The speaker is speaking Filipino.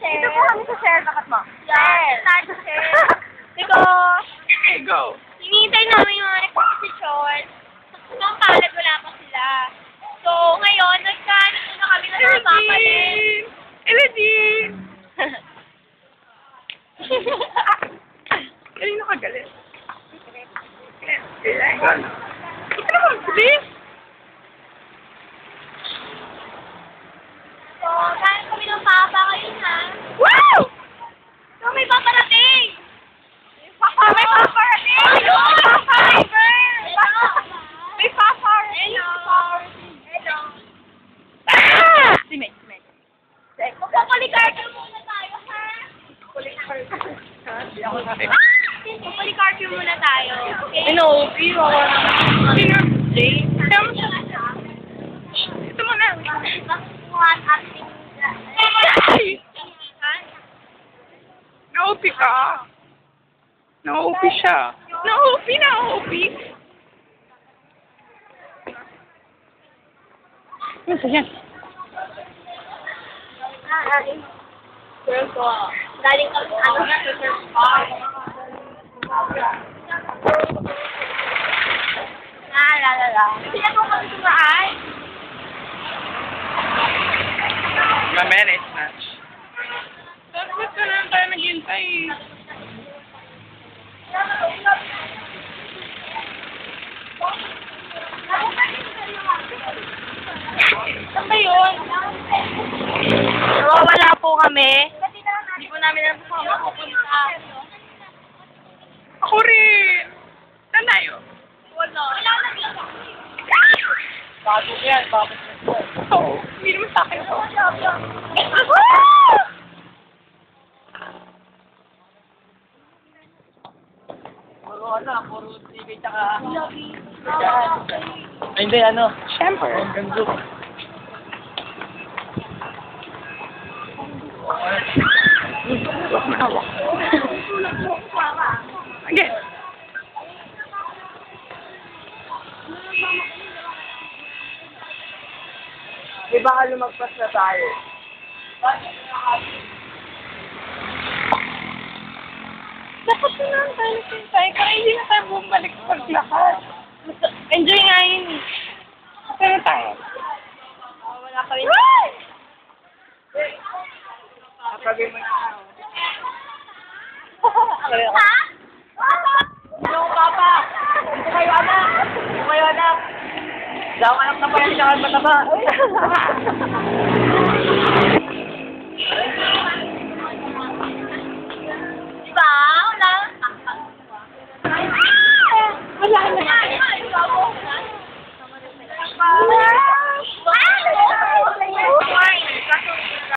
share. Ito po kami sa share. Takat mo. Share. Tayo sa share. Ito. Okay, go. Hinihintay namin yung mga nagpapasisyon. Nung palad, wala pa sila. So, ngayon, nagkaano na kami na napapalit. Elodie! Kanino ka galit? Ito naman, please! So, kain kami ng papa ngayon, ha? Wow! So, may paparating! May paparating! Ayun! Paparating! May paparating! Hello! Ah! Si May. Magpapalikarpyo muna tayo, ha? Magpapalikarpyo muna tayo. Okay? OP, wawa naman. Sino? Jay? Ito mo na. One acting. Ay! Na-OP ka. Na-OP siya. Na-OP. Ano yan? Galing kami, la. Sila po kami tumaan. Mamaya na snatch. Ba't ka na tayo naghintay? Saan ba yun? Nawawala po kami. Hindi po namin alam kung saan pupunta. Ako rin. Saan tayo? Wala na lang. Bago yan. Bakit na? Oo. Hindi naman sa akin ito. Puro TV tsaka... Ay, hindi, ano? Siyempre. Ganzo. Huwag mo hawak. Again. Di baka lumagpas na tayo. Dapat na lang tayo nagsintay. Kaya hindi na tayo bumalik paglakad. Enjoy nga yun. Saan na tayo? Wala pa rin. Kapagay mo na. Ha? Yung papa! Ito kayo, anak! Ito kayo, anak! Diyan anak na pa yan, tsaka mataba.